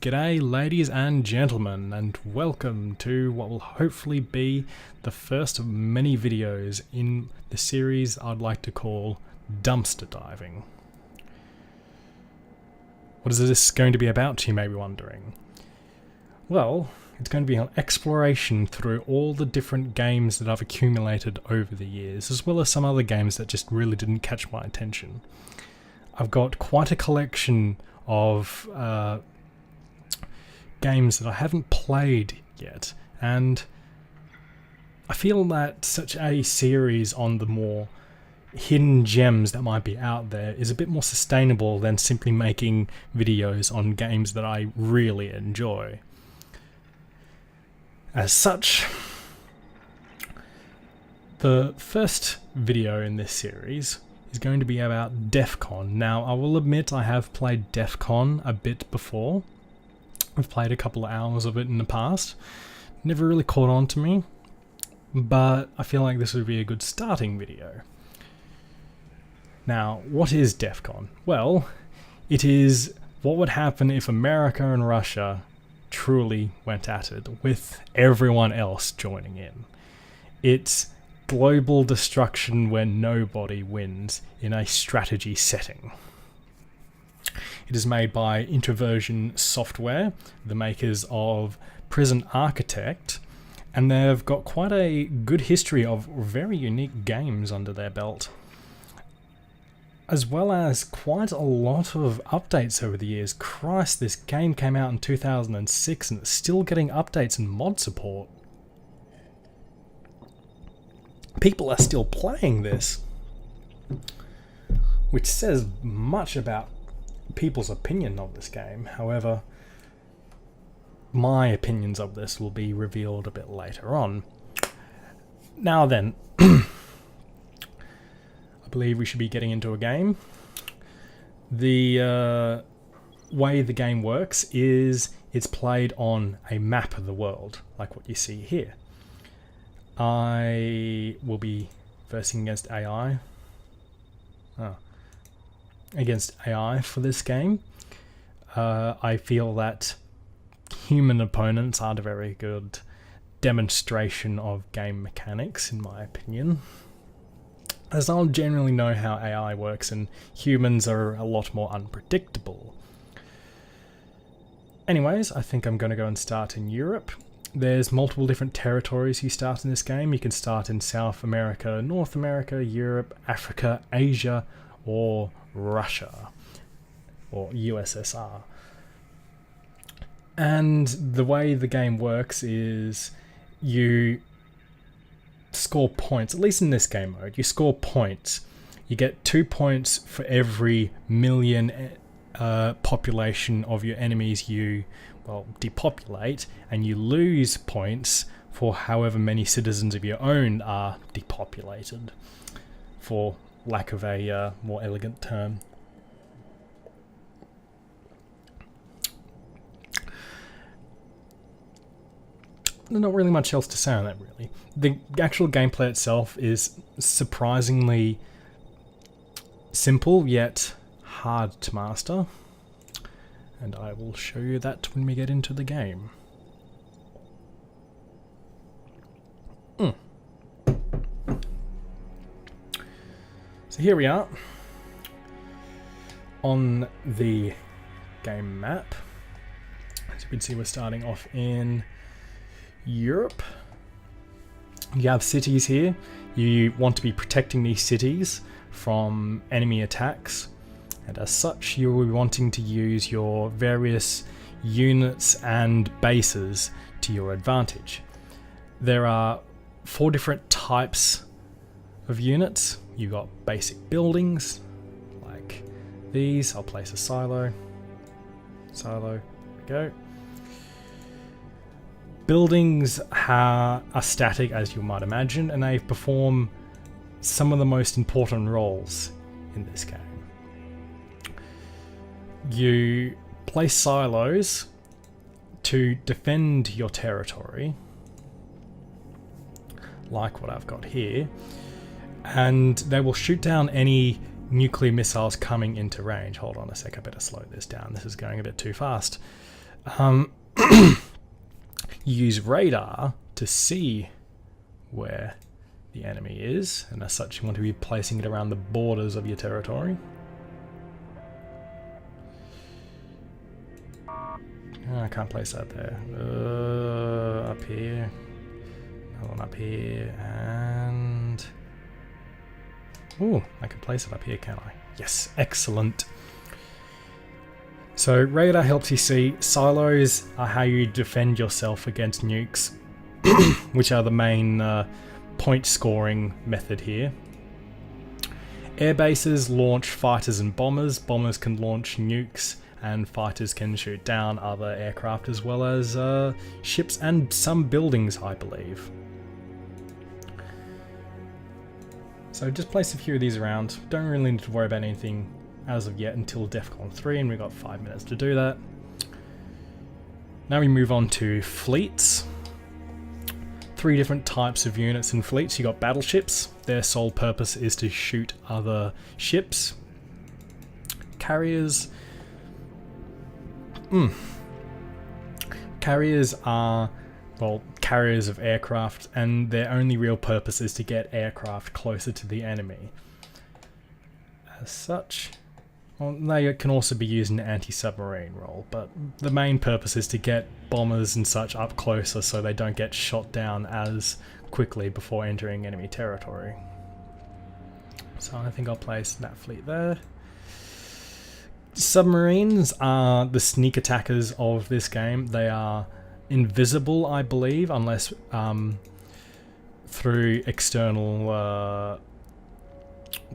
G'day ladies and gentlemen, and welcome to what will hopefully be the first of many videos in the series I'd like to call Dumpster Diving. What is this going to be about, you may be wondering? Well, it's going to be an exploration through all the different games that I've accumulated over the years, as well as some other games that just really didn't catch my attention. I've got quite a collection of games that I haven't played yet, and I feel that such a series on the more hidden gems that might be out there is a bit more sustainable than simply making videos on games that I really enjoy. As such, the first video in this series is going to be about DEFCON. Now, I will admit I have played DEFCON a bit before. I've played a couple of hours of it in the past. Never really caught on to me, but I feel like this would be a good starting video. Now, what is DEFCON? Well, it is what would happen if America and Russia truly went at it, with everyone else joining in. It's global destruction where nobody wins in a strategy setting. It is made by Introversion Software, the makers of Prison Architect, and they've got quite a good history of very unique games under their belt, as well as quite a lot of updates over the years. Christ, this game came out in 2006 and it's still getting updates and mod support. People are still playing this, which says much about people's opinion of this game. However, my opinions of this will be revealed a bit later on. Now then, I believe we should be getting into a game. The way the game works is it's played on a map of the world, like what you see here. I will be versing against AI. Against AI for this game. I feel that human opponents aren't a very good demonstration of game mechanics, in my opinion, as I'll generally know how AI works and humans are a lot more unpredictable. Anyways, I think I'm going to go and start in Europe. There's multiple different territories you start in this game. You can start in South America, North America, Europe, Africa, Asia, or Russia, or USSR. And the way the game works is you score points, at least in this game mode. You score points. You get 2 points for every million population of your enemies you, depopulate, and you lose points for however many citizens of your own are depopulated, for lack of a more elegant term. There's not really much else to say on that, really. The actual gameplay itself is surprisingly simple, yet hard to master. And I will show you that when we get into the game. So here we are on the game map. As you can see, we're starting off in Europe. You have cities here. You want to be protecting these cities from enemy attacks, and as such you will be wanting to use your various units and bases to your advantage. There are 4 different types of units. You've got basic buildings, like these. I'll place a silo. There we go. Buildings are static, as you might imagine, and they perform some of the most important roles in this game. You place silos to defend your territory, like what I've got here, and they will shoot down any nuclear missiles coming into range. Hold on a sec, I better slow this down. This is going a bit too fast. You use radar to see where the enemy is, and as such you want to be placing it around the borders of your territory. Oh, I can't place that there. Up here. Another one up here, and... Ooh, I can place it up here, can't I? Yes, excellent. So radar helps you see. Silos are how you defend yourself against nukes, which are the main point scoring method here. Air bases launch fighters and bombers. Bombers can launch nukes, and fighters can shoot down other aircraft as well as ships and some buildings, I believe. So just place a few of these around. Don't really need to worry about anything as of yet until DEFCON 3, and we've got 5 minutes to do that. Now we move on to fleets. 3 different types of units in fleets. You got battleships. Their sole purpose is to shoot other ships. Carriers. Carriers are, well, carriers of aircraft, and their only real purpose is to get aircraft closer to the enemy. As such, well, they can also be used in an anti-submarine role, but the main purpose is to get bombers and such up closer so they don't get shot down as quickly before entering enemy territory. So I think I'll place that fleet there. Submarines are the sneak attackers of this game. They are invisible, I believe, unless through external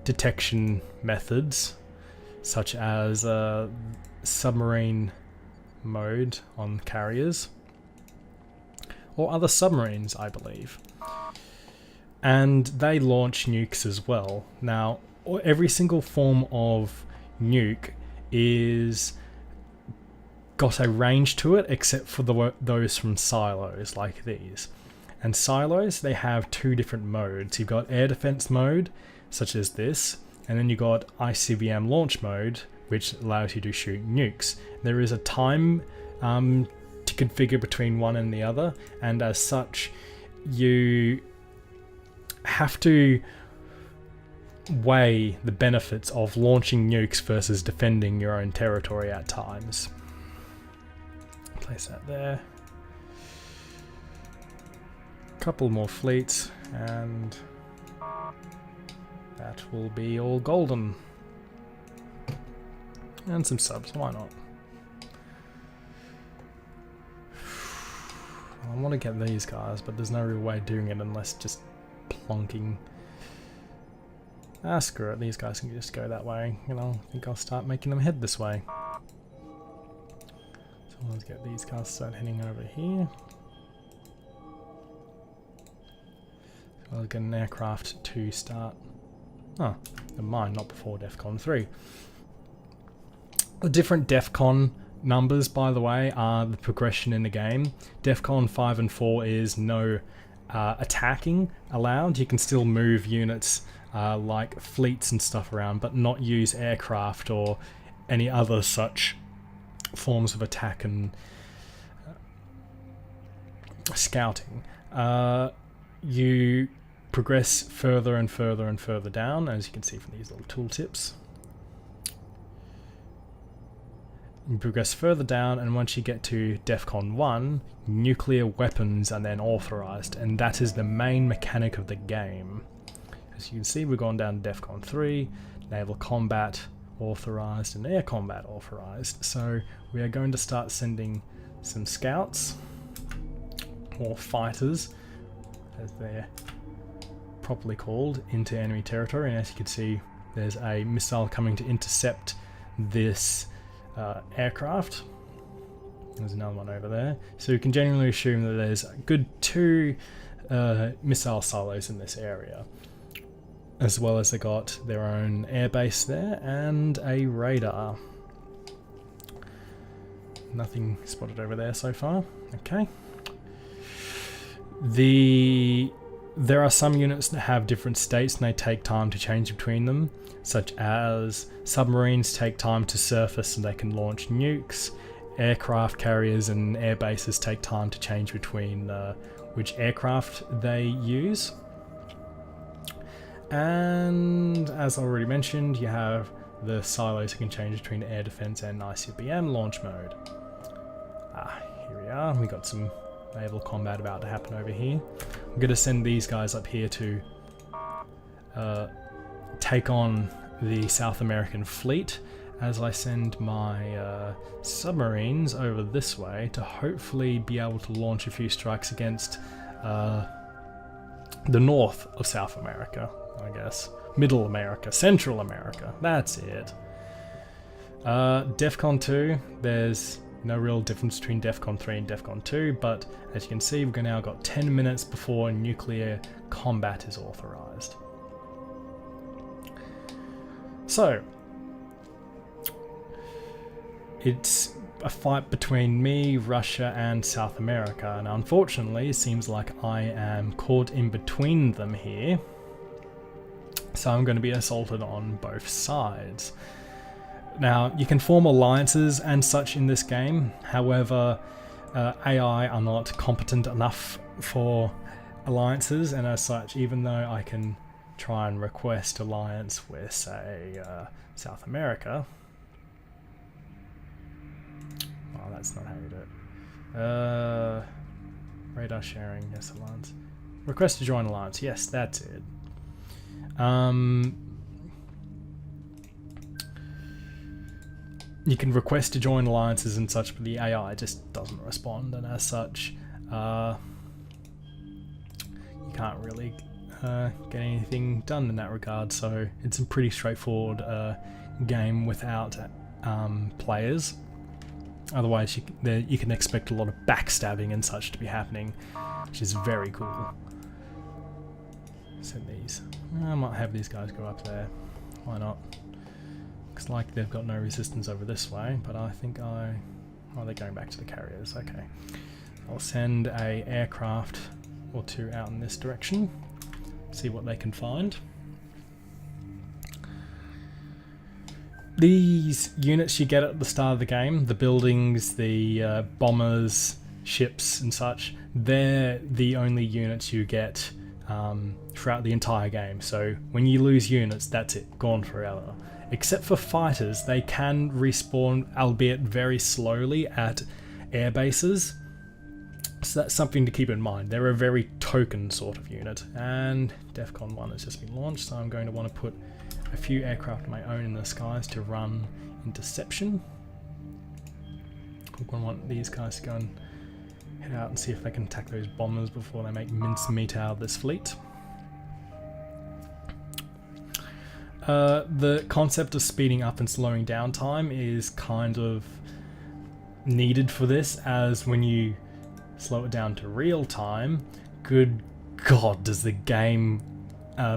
detection methods, such as submarine mode on carriers, or other submarines, I believe. And they launch nukes as well. Now, every single form of nuke is got a range to it, except for those from silos like these. And silos, they have 2 different modes. You've got air defense mode, such as this, and then you've got ICBM launch mode, which allows you to shoot nukes. There is a time to configure between one and the other, and as such, you have to weigh the benefits of launching nukes versus defending your own territory at times. Place that there. Couple more fleets, and that will be all golden. And some subs, why not? I want to get these guys, but there's no real way of doing it unless just plonking. Ah, screw it, these guys can just go that way. You know, I think I'll start making them head this way. So let's get these guys to start heading over here. So I'll get an aircraft to start. Oh, never mind, not before DEFCON 3. The different DEFCON numbers, by the way, are the progression in the game. DEFCON 5 and 4 is no attacking allowed. You can still move units like fleets and stuff around, but not use aircraft or any other such forms of attack and scouting. You progress further and further and further down, as you can see from these little tooltips. You progress further down, and once you get to DEFCON 1, nuclear weapons are then authorized, and that is the main mechanic of the game. As you can see, we've gone down to DEFCON 3, naval combat authorized and air combat authorized. So we are going to start sending some scouts, or fighters, as they're properly called, into enemy territory. And as you can see, there's a missile coming to intercept this aircraft. There's another one over there. So you can generally assume that there's a good 2 missile silos in this area, as well as they got their own airbase there and a radar. Nothing spotted over there so far. Okay. There are some units that have different states and they take time to change between them, such as submarines take time to surface and they can launch nukes. aircraft carriers and air bases take time to change between which aircraft they use. And as I already mentioned, you have the silos that can change between air defense and ICBM launch mode. Here we are. We got some naval combat about to happen over here. I'm going to send these guys up here to take on the South American fleet, as I send my submarines over this way to hopefully be able to launch a few strikes against the north of South America, I guess. Middle America, Central America, that's it. DEFCON 2, there's no real difference between DEFCON 3 and DEFCON 2, but as you can see, we've now got 10 minutes before nuclear combat is authorized. So, it's a fight between me, Russia, and South America, and unfortunately, it seems like I am caught in between them here. So I'm going to be assaulted on both sides. Now, you can form alliances and such in this game, however, AI are not competent enough for alliances, and as such, even though I can try and request alliance with, say, South America. Oh, that's not how you do it. Radar sharing, yes, alliance. Request to join alliance, yes, that's it. You can request to join alliances and such, but the AI just doesn't respond, and as such, you can't really get anything done in that regard. So it's a pretty straightforward game without players. Otherwise, you can expect a lot of backstabbing and such to be happening, which is very cool. Send these. I might have these guys go up there. Why not? Looks like they've got no resistance over this way, but I think oh, they're going back to the carriers. Okay. I'll send a aircraft or two out in this direction. See what they can find. These units you get at the start of the game, the buildings, the bombers, ships and such, they're the only units you get throughout the entire game. So when you lose units, that's it, gone forever. Except for fighters, they can respawn, albeit very slowly, at air bases. So that's something to keep in mind. They're a very token sort of unit. And DEFCON 1 has just been launched, so I'm going to want to put a few aircraft of my own in the skies to run interception. I'm going to want these guys to go and head out and see if they can attack those bombers before they make mincemeat out of this fleet. The concept of speeding up and slowing down time is kind of needed for this, as when you slow it down to real time, good god, does the game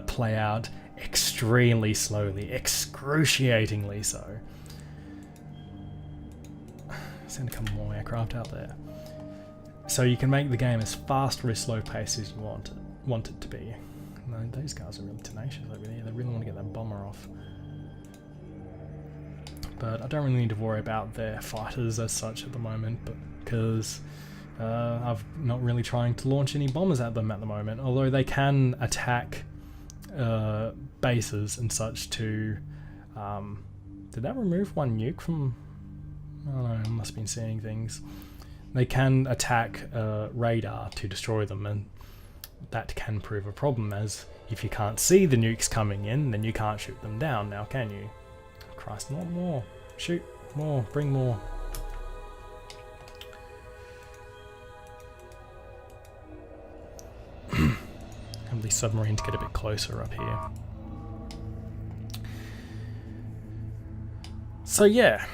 play out extremely slowly, excruciatingly so. Send a couple more aircraft out there. So you can make the game as fast or as slow paced as you want it to be. No, those guys are really tenacious over there. They really want to get that bomber off. But I don't really need to worry about their fighters as such at the moment, because I'm not really trying to launch any bombers at them at the moment, although they can attack bases and such to... did that remove one nuke from... I don't know, I must have been seeing things. They can attack radar to destroy them, and that can prove a problem, as if you can't see the nukes coming in, then you can't shoot them down now, can you? Christ, not more. Shoot more, bring more. Have these submarines get a bit closer up here. So yeah,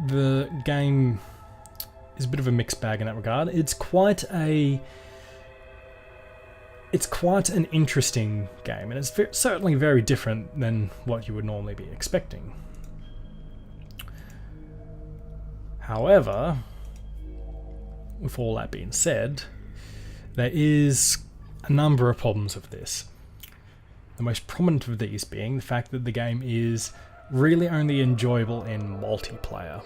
the game is a bit of a mixed bag in that regard. It's quite an interesting game, and it's certainly very different than what you would normally be expecting. However, with all that being said, there is a number of problems with this. The most prominent of these being the fact that the game is really only enjoyable in multiplayer.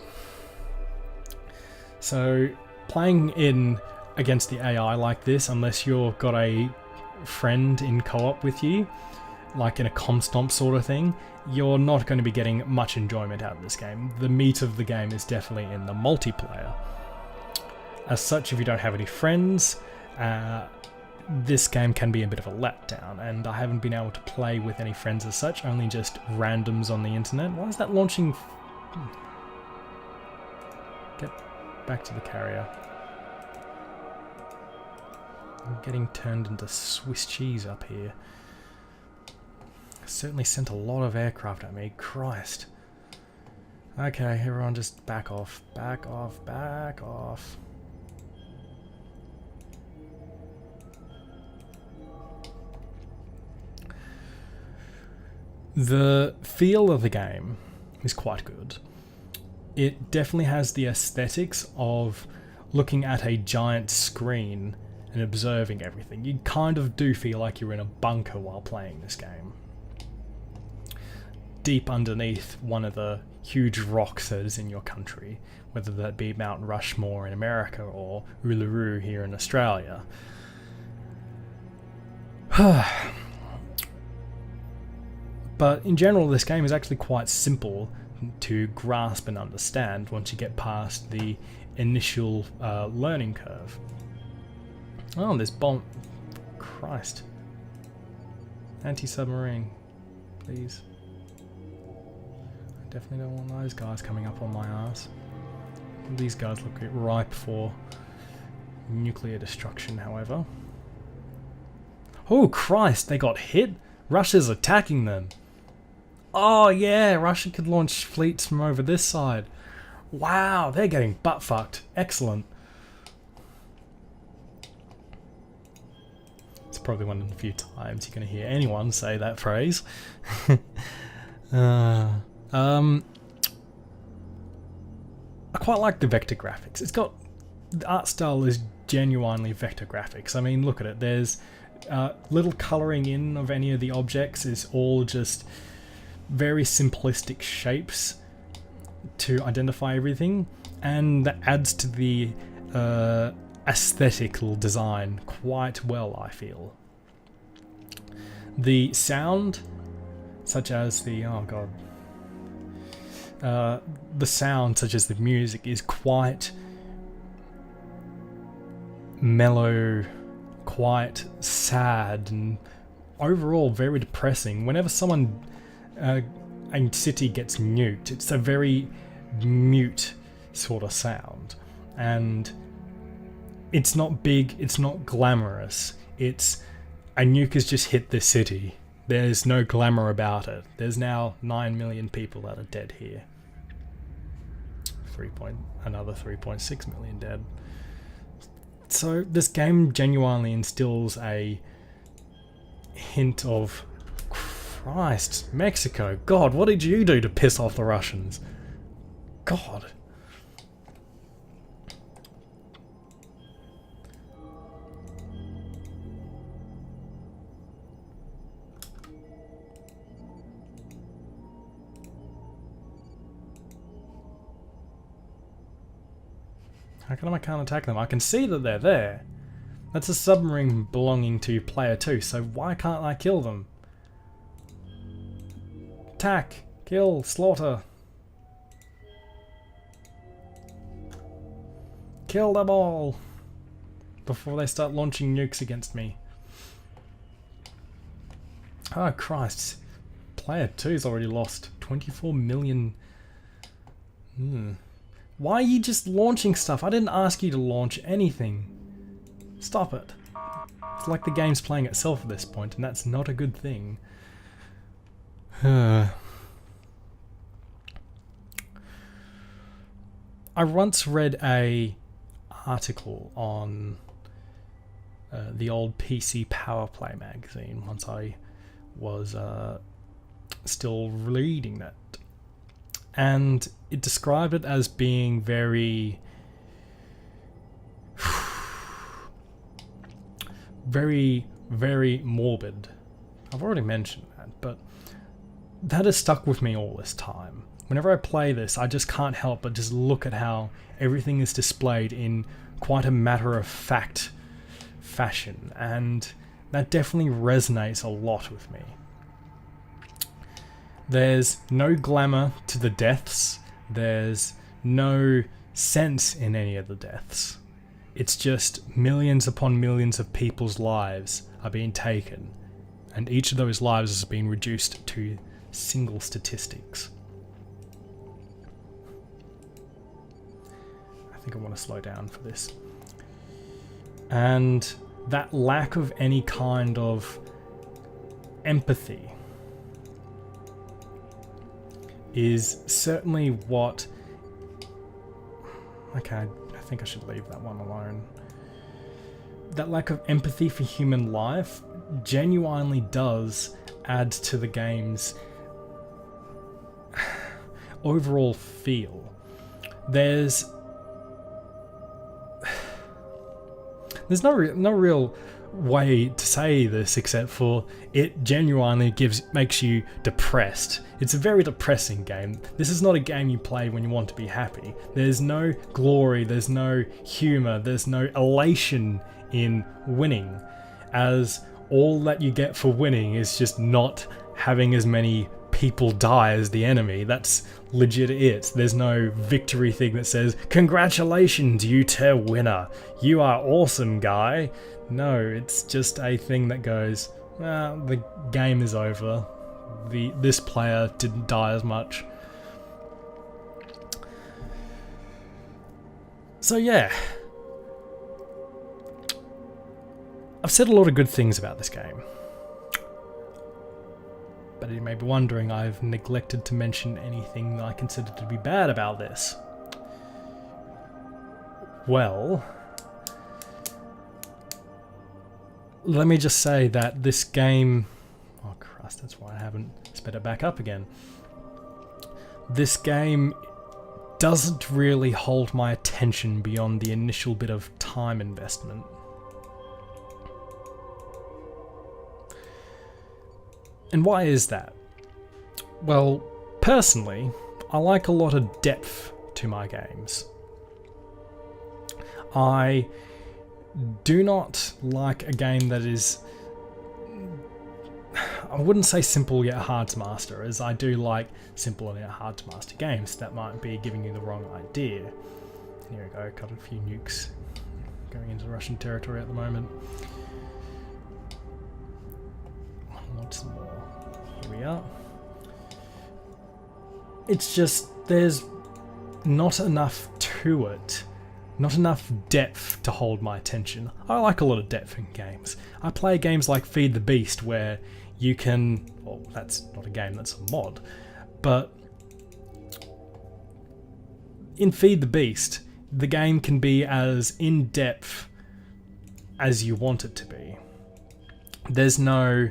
So playing in against the AI like this, unless you've got a friend in co-op with you, like in a comp-stomp sort of thing, you're not going to be getting much enjoyment out of this game. The meat of the game is definitely in the multiplayer. As such, if you don't have any friends, this game can be a bit of a letdown, and I haven't been able to play with any friends as such, only just randoms on the internet. Why is that launching? Get back to the carrier. I'm getting turned into Swiss cheese up here. Certainly sent a lot of aircraft at me. Christ. Okay, everyone just back off. Back off. Back off. The feel of the game is quite good. It definitely has the aesthetics of looking at a giant screen and observing everything. You kind of do feel like you're in a bunker while playing this game. Deep underneath one of the huge rocks that is in your country, whether that be Mount Rushmore in America or Uluru here in Australia. But in general, this game is actually quite simple to grasp and understand once you get past the initial learning curve. Oh, this bomb. Christ. Anti-submarine, please. I definitely don't want those guys coming up on my ass. These guys look ripe for nuclear destruction, however. Oh, Christ, they got hit? Russia's attacking them. Oh, yeah, Russia could launch fleets from over this side. Wow, they're getting butt-fucked. Excellent. It's probably one of the few times you're going to hear anyone say that phrase. I quite like the vector graphics. It's got... The art style is genuinely vector graphics. I mean, look at it. There's little colouring in of any of the objects is all just very simplistic shapes to identify everything, and that adds to the aesthetical design quite well, I feel. The sound, such as the... oh god. The sound, such as the music, is quite mellow, quite sad, and overall very depressing. Whenever someone... a city gets nuked, it's a very mute sort of sound, and it's not big, it's not glamorous, it's a nuke has just hit this city. There's no glamour about it. There's now 9 million people that are dead here. Another 3.6 million dead. So this game genuinely instills a hint of... Christ, Mexico. God, what did you do to piss off the Russians? God. How come I can't attack them? I can see that they're there. That's a submarine belonging to player 2, so why can't I kill them? Attack! Kill! Slaughter! Kill them all! Before they start launching nukes against me. Oh Christ. Player 2's already lost 24 million... Why are you just launching stuff? I didn't ask you to launch anything. Stop it. It's like the game's playing itself at this point, and that's not a good thing. I once read a article on the old PC Power Play magazine once I was still reading that, and it described it as being very very morbid. I've already mentioned that, but that has stuck with me all this time. whenever I play this, I just can't help but just look at how everything is displayed in quite a matter-of-fact fashion, and that definitely resonates a lot with me. There's no glamour to the deaths, there's no sense in any of the deaths. It's just millions upon millions of people's lives are being taken, and each of those lives is being reduced to single statistics. I think I want to slow down for this. And that lack of any kind of empathy is certainly what... Okay, I think I should leave that one alone. That lack of empathy for human life genuinely does add to the game's overall feel. There's no real way to say this except for it genuinely makes you depressed. It's a very depressing game. This is not a game you play when you want to be happy. There's no glory, there's no humor, there's no elation in winning, as all that you get for winning is just not having as many people die as the enemy. That's legit it. There's no victory thing that says, "Congratulations, you tear winner. You are awesome, guy." No, it's just a thing that goes, the game is over. This player didn't die as much. So yeah. I've said a lot of good things about this game. But you may be wondering, I've neglected to mention anything that I consider to be bad about this. Well, let me just say that this game... Oh Christ, that's why I haven't sped it back up again. This game doesn't really hold my attention beyond the initial bit of time investment. And why is that? Well, personally, I like a lot of depth to my games. I do not like a game that is... I wouldn't say simple yet hard to master, as I do like simple yet hard to master games. That might be giving you the wrong idea. Here we go, got a few nukes going into Russian territory at the moment. Lots more. Here we are. It's just, there's not enough to it. Not enough depth to hold my attention. I like a lot of depth in games. I play games like Feed the Beast where you can... Well, that's not a game, that's a mod. But in Feed the Beast, the game can be as in-depth as you want it to be. There's no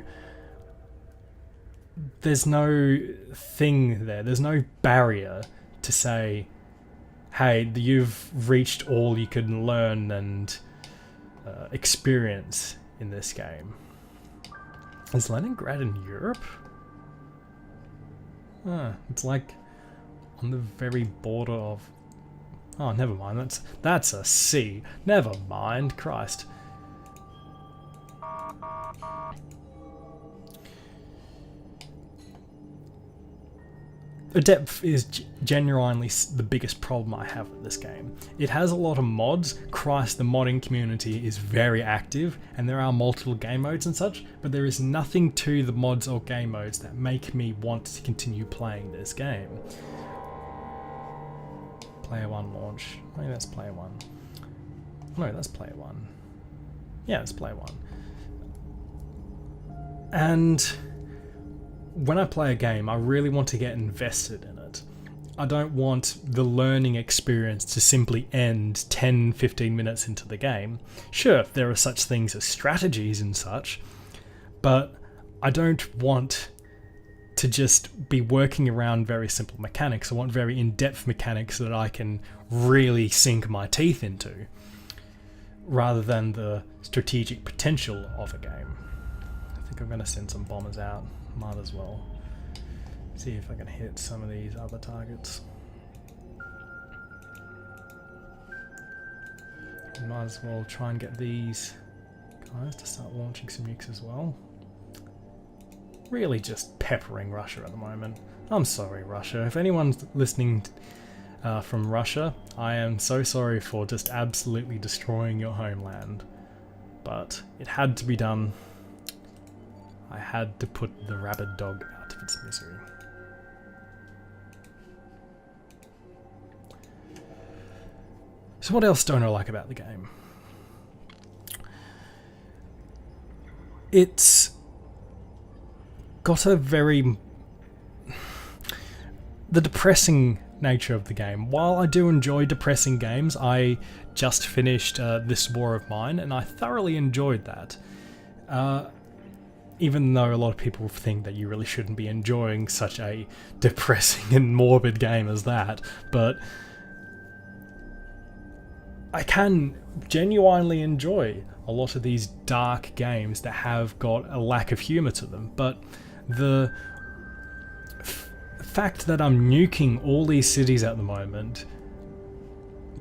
thing there. There's no barrier to say, hey, you've reached all you can learn and experience in this game. Is Leningrad in Europe? It's like on the very border of... Oh, never mind. That's a sea. Never mind. Christ. The depth is genuinely the biggest problem I have with this game. It has a lot of mods. Christ, the modding community is very active, and there are multiple game modes and such, but there is nothing to the mods or game modes that make me want to continue playing this game. Player 1 launch. Maybe that's Player 1. No, that's Player 1. Yeah, it's Player 1. And when I play a game, I really want to get invested in it. I don't want the learning experience to simply end 10-15 minutes into the game. Sure, there are such things as strategies and such, but I don't want to just be working around very simple mechanics. I want very in-depth mechanics that I can really sink my teeth into, rather than the strategic potential of a game. I think I'm going to send some bombers out. Might as well. See if I can hit some of these other targets. Might as well try and get these guys to start launching some nukes as well. Really just peppering Russia at the moment. I'm sorry, Russia. If anyone's listening from Russia, I am so sorry for just absolutely destroying your homeland. But it had to be done. I had to put the rabid dog out of its misery. So what else don't I like about the game? It's got a very... the depressing nature of the game. While I do enjoy depressing games, I just finished This War of Mine, and I thoroughly enjoyed that. Even though a lot of people think that you really shouldn't be enjoying such a depressing and morbid game as that, but I can genuinely enjoy a lot of these dark games that have got a lack of humour to them, but the fact that I'm nuking all these cities at the moment,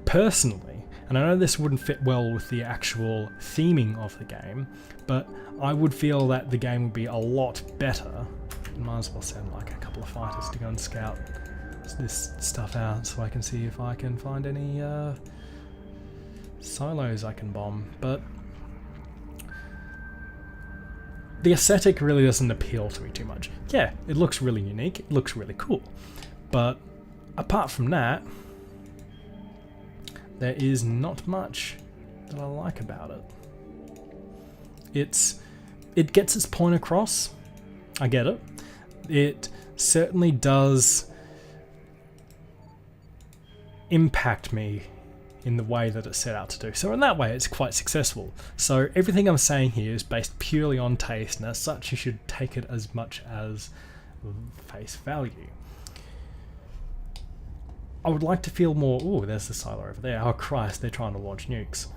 personally, and I know this wouldn't fit well with the actual theming of the game, but I would feel that the game would be a lot better. Might as well send like a couple of fighters to go and scout this stuff out so I can see if I can find any silos I can bomb, but the aesthetic really doesn't appeal to me too much. Yeah, it looks really unique, it looks really cool, but apart from that, there is not much that I like about it. It gets its point across, I get it. It certainly does impact me in the way that it's set out to do. So in that way, it's quite successful. So everything I'm saying here is based purely on taste, and as such, you should take it as much as face value. I would like to feel more... Ooh, there's the silo over there. Oh Christ, they're trying to launch nukes.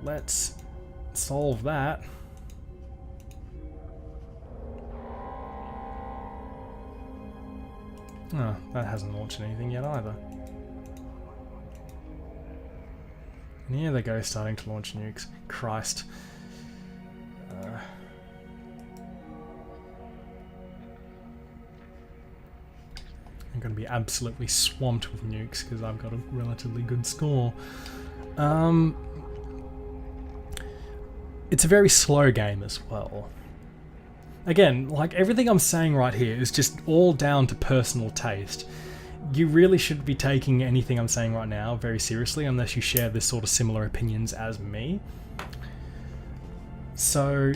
Let's solve that. Oh, that hasn't launched anything yet either. And here they go, starting to launch nukes. Christ. I'm going to be absolutely swamped with nukes because I've got a relatively good score. It's a very slow game as well. Again, like everything I'm saying right here is just all down to personal taste. You really should be taking anything I'm saying right now very seriously unless you share this sort of similar opinions as me. So,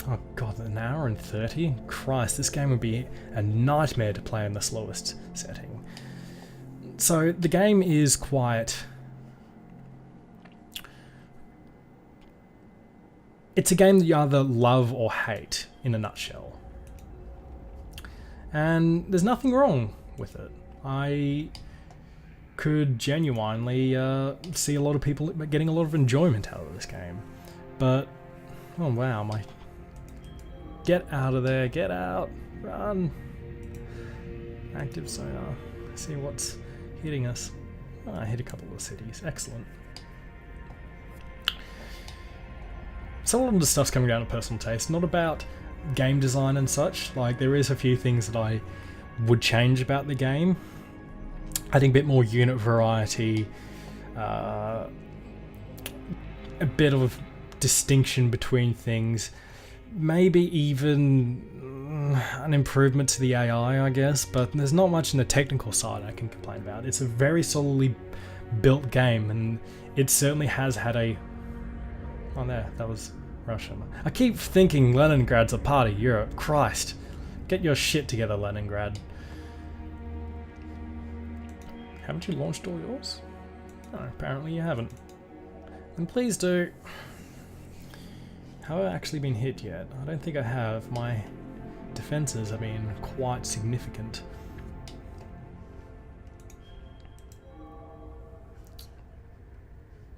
oh god, an hour and 30? Christ, this game would be a nightmare to play in the slowest setting. So the game is quite... It's a game that you either love or hate, in a nutshell. And there's nothing wrong with it. I could genuinely see a lot of people getting a lot of enjoyment out of this game. But, oh wow, my... Get out of there, get out, run! Active sonar, see what's hitting us. Oh, I hit a couple of cities, excellent. So a lot of the stuff's coming down to personal taste, not about game design and such. Like, there is a few things that I would change about the game. Adding a bit more unit variety, a bit of distinction between things, maybe even an improvement to the AI, I guess, but there's not much in the technical side I can complain about. It's a very solidly built game, and it certainly has had a... Oh, there, that was Russia. I keep thinking Leningrad's a part of Europe. Christ. Get your shit together, Leningrad. Haven't you launched all yours? No, apparently you haven't. And please do. Have I actually been hit yet? I don't think I have. My defenses have been quite significant.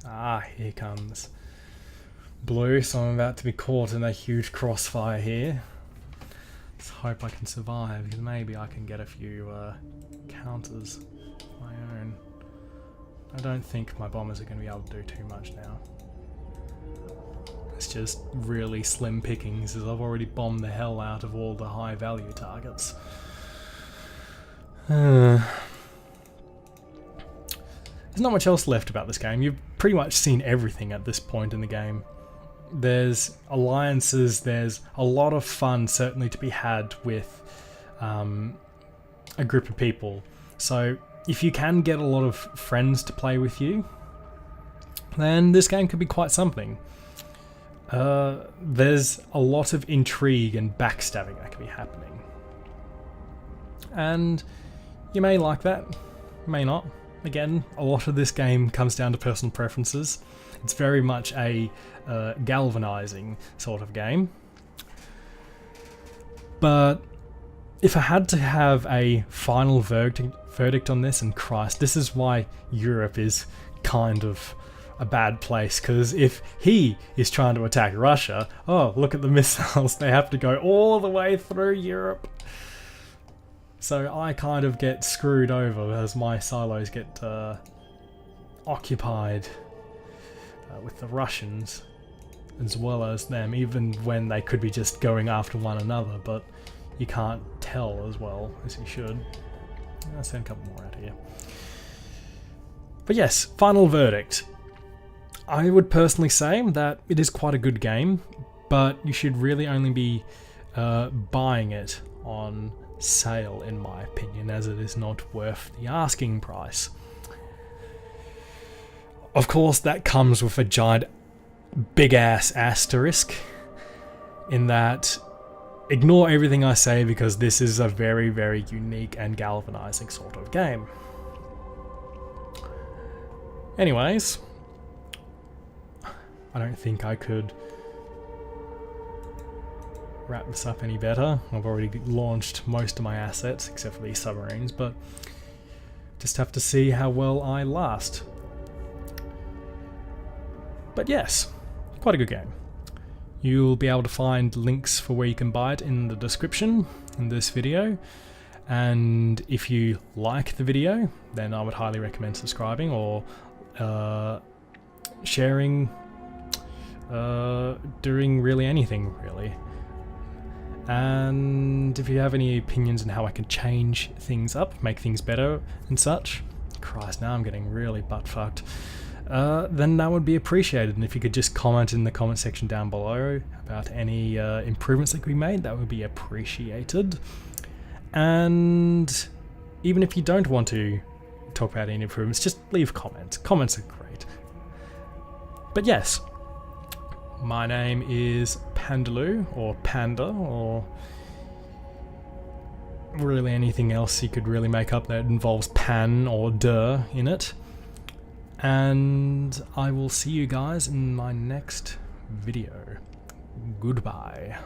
Ah, here comes blue, so I'm about to be caught in a huge crossfire here. Let's hope I can survive, because maybe I can get a few counters of my own. I don't think my bombers are going to be able to do too much now. It's just really slim pickings, as I've already bombed the hell out of all the high value targets. There's not much else left about this game. You've pretty much seen everything at this point in the game. There's alliances, there's a lot of fun certainly to be had with a group of people. So if you can get a lot of friends to play with you, then this game could be quite something. There's a lot of intrigue and backstabbing that can be happening. And you may like that, may not. Again, a lot of this game comes down to personal preferences. It's very much a galvanizing sort of game. But if I had to have a final verdict on this, and Christ, this is why Europe is kind of a bad place, because if he is trying to attack Russia, oh, look at the missiles, they have to go all the way through Europe. So I kind of get screwed over as my silos get occupied with the Russians, as well as them, even when they could be just going after one another, but you can't tell as well as you should. I'll send a couple more out here. But yes, final verdict. I would personally say that it is quite a good game, but you should really only be buying it on sale, in my opinion, as it is not worth the asking price. Of course, that comes with a giant big ass asterisk, in that ignore everything I say, because this is a very, very unique and galvanizing sort of game. Anyways, I don't think I could wrap this up any better. I've already launched most of my assets, except for these submarines, but just have to see how well I last. But yes, quite a good game. You'll be able to find links for where you can buy it in the description in this video. And if you like the video, then I would highly recommend subscribing or sharing, doing really anything, really. And if you have any opinions on how I can change things up, make things better and such, Christ, now I'm getting really butt-fucked, then that would be appreciated. And if you could just comment in the comment section down below about any improvements that could be made, that would be appreciated. And even if you don't want to talk about any improvements, just leave comments. Comments are great. But yes, my name is Pandaloo, or Panda, or really anything else you could really make up that involves pan or der in it. And I will see you guys in my next video. Goodbye.